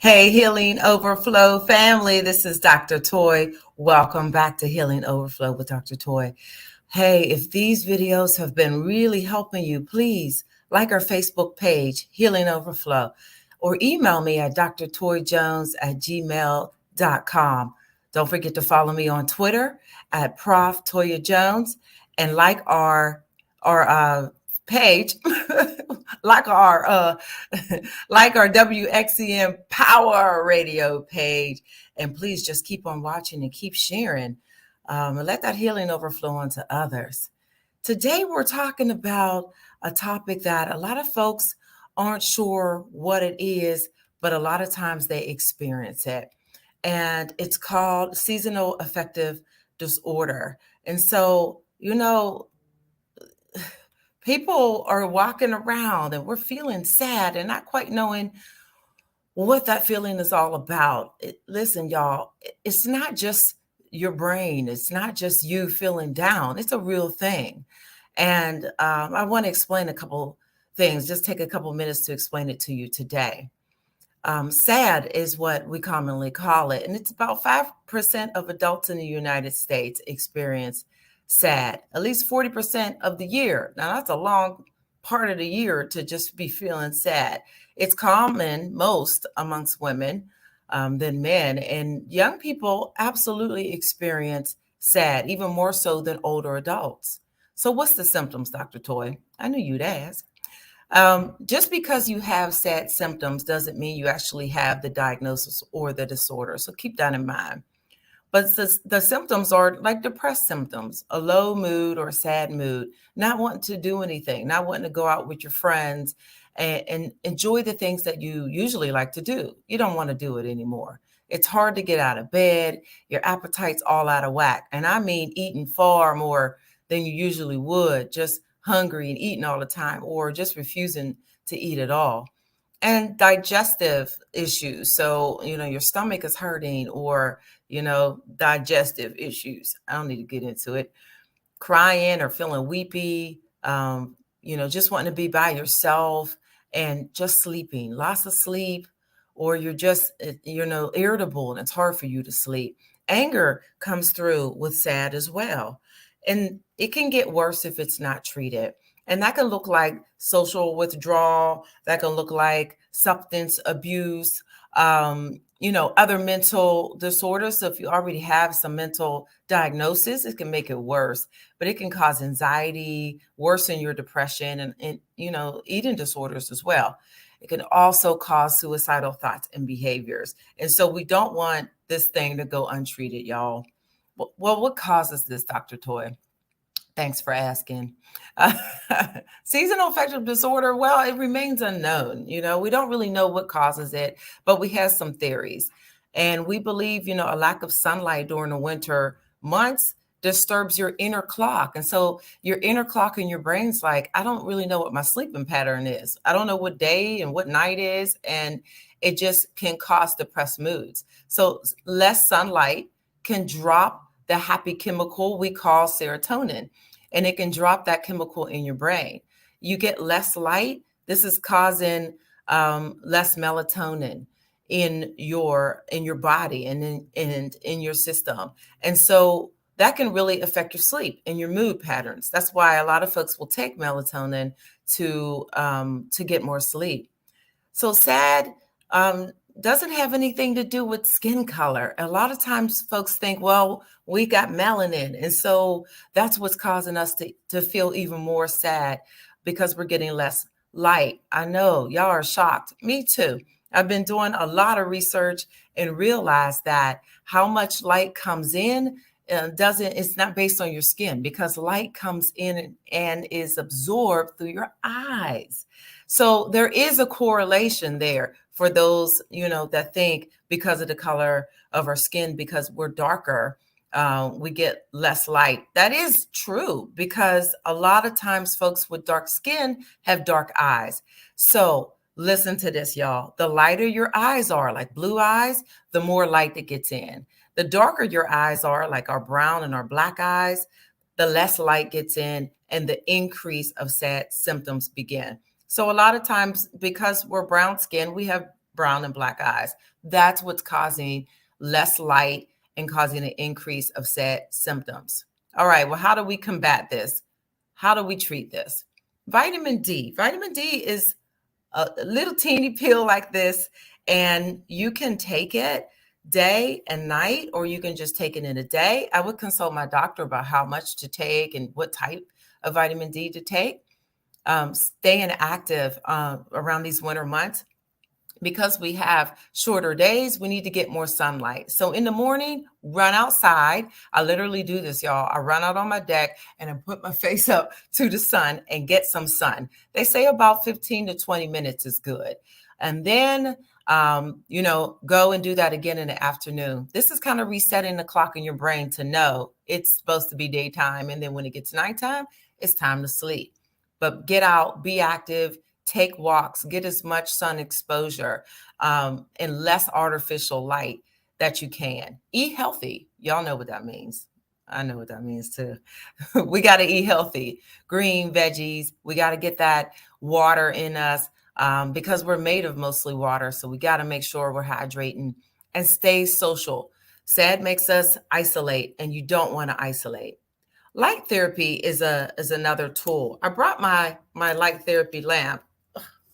Hey, Healing Overflow family, this is Dr. Toy. Welcome back to Healing Overflow with Dr. Toy. Hey, if these videos have been really helping you, please like our Facebook page, Healing Overflow, or email me at drtoyjones@gmail.com. Don't forget to follow me on Twitter at Prof. Toya Jones and like our page, like our like our WXCM Power Radio page. And please just keep on watching and keep sharing and let that healing overflow onto others. Today, we're talking about a topic that a lot of folks aren't sure what it is, but a lot of times they experience it. And it's called seasonal affective disorder. And so, people are walking around and we're feeling sad and not quite knowing what that feeling is all about. Listen, y'all, it's not just your brain, it's not just you feeling down, it's a real thing. And I want to explain a couple things, just take a couple minutes to explain it to you today. SAD is what we commonly call it, and it's about 5% of adults in the United States experience SAD, at least 40% of the year. Now, that's a long part of the year to just be feeling sad. It's common most amongst women than men, and young people absolutely experience SAD, even more so than older adults. So, what's the symptoms, Dr. Toy? I knew you'd ask. Just because you have sad symptoms doesn't mean you actually have the diagnosis or the disorder. So keep that in mind. But the symptoms are like depressed symptoms, a low mood or a sad mood, not wanting to do anything, not wanting to go out with your friends and enjoy the things that you usually like to do. You don't want to do it anymore. It's hard to get out of bed. Your appetite's all out of whack. And I mean eating far more than you usually would, just hungry and eating all the time, or just refusing to eat at all. And digestive issues. So, your stomach is hurting, or, digestive issues. I don't need to get into it. Crying or feeling weepy, just wanting to be by yourself and just sleeping, lots of sleep, or you're just, irritable and it's hard for you to sleep. Anger comes through with SAD as well. And it can get worse if it's not treated. And that can look like social withdrawal, that can look like substance abuse, other mental disorders. So if you already have some mental diagnosis, it can make it worse, but it can cause anxiety, worsen your depression, and eating disorders as well. It can also cause suicidal thoughts and behaviors. And so we don't want this thing to go untreated, y'all. Well, what causes this, Dr. Toy? Thanks for asking. Uh, Seasonal affective disorder, well, it remains unknown. We don't really know what causes it, but we have some theories. And we believe, a lack of sunlight during the winter months disturbs your inner clock. And so your inner clock in your brain's like, I don't really know what my sleeping pattern is. I don't know what day and what night is. And it just can cause depressed moods. So less sunlight can drop the happy chemical we call serotonin, and it can drop that chemical in your brain. You get less light. This is causing less melatonin in your body and in your system, and so that can really affect your sleep and your mood patterns. That's why a lot of folks will take melatonin to get more sleep. So SAD doesn't have anything to do with skin color. A lot of times folks think, well, we got melanin. And so that's what's causing us to feel even more sad because we're getting less light. I know y'all are shocked. Me too. I've been doing a lot of research and realized that how much light comes in it's not based on your skin, because light comes in and is absorbed through your eyes. So there is a correlation there for those, that think because of the color of our skin, because we're darker, we get less light. That is true, because a lot of times folks with dark skin have dark eyes. So listen to this, y'all. The lighter your eyes are, like blue eyes, the more light that gets in. The darker your eyes are, like our brown and our black eyes, the less light gets in and the increase of SAD symptoms begin. So a lot of times, because we're brown skinned, we have brown and black eyes. That's what's causing less light and causing an increase of SAD symptoms. All right, well, how do we combat this? How do we treat this? Vitamin D. Vitamin D is a little teeny pill like this, and you can take it day and night, or you can just take it in a day. I would consult my doctor about how much to take and what type of vitamin D to take. Staying active around these winter months. Because we have shorter days, we need to get more sunlight. So in the morning, run outside. I literally do this, y'all. I run out on my deck and I put my face up to the sun and get some sun. They say about 15 to 20 minutes is good. And then, go and do that again in the afternoon. This is kind of resetting the clock in your brain to know it's supposed to be daytime. And then when it gets nighttime, it's time to sleep. But get out, be active, take walks, get as much sun exposure and less artificial light that you can. Eat healthy. Y'all know what that means. I know what that means too. We got to eat healthy, green veggies. We got to get that water in us because we're made of mostly water. So we got to make sure we're hydrating and stay social. SAD makes us isolate, and you don't want to isolate. Light therapy is another tool. I brought my light therapy lamp,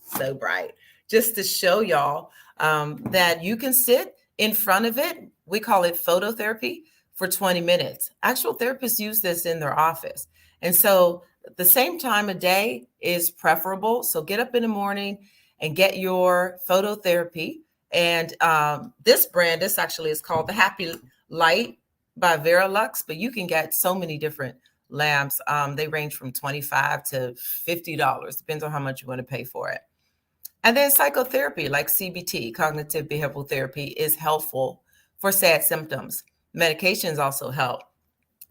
so bright, just to show y'all that you can sit in front of it. We call it phototherapy for 20 minutes. Actual therapists use this in their office. And so the same time of day is preferable. So get up in the morning and get your phototherapy. And this brand, this actually is called the Happy Light by Verilux, but you can get so many different lamps. They range from $25 to $50, depends on how much you want to pay for it. And then psychotherapy like CBT, cognitive behavioral therapy, is helpful for SAD symptoms. Medications also help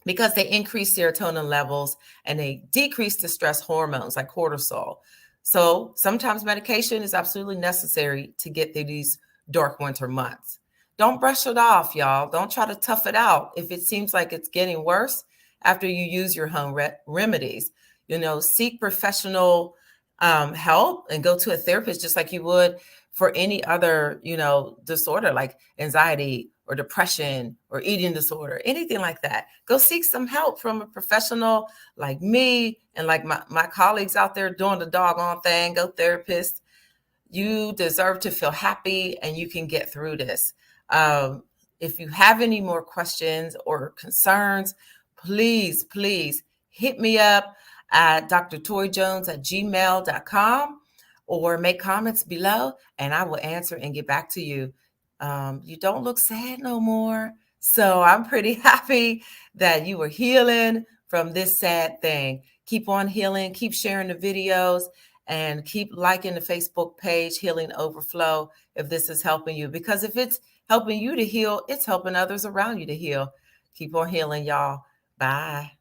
because they increase serotonin levels and they decrease the stress hormones like cortisol. So sometimes medication is absolutely necessary to get through these dark winter months. Don't brush it off, y'all. Don't try to tough it out if it seems like it's getting worse after you use your home remedies. Seek professional help and go to a therapist just like you would for any other, disorder like anxiety or depression or eating disorder, anything like that. Go seek some help from a professional like me and like my colleagues out there doing the doggone thing. Go therapist. You deserve to feel happy and you can get through this. If you have any more questions or concerns, please hit me up at drtoyjones@gmail.com or make comments below and I will answer and get back to you. You don't look sad no more. So I'm pretty happy that you were healing from this sad thing. Keep on healing, keep sharing the videos, and keep liking the Facebook page, Healing Overflow, if this is helping you. Because if it's helping you to heal, it's helping others around you to heal. Keep on healing, y'all. Bye.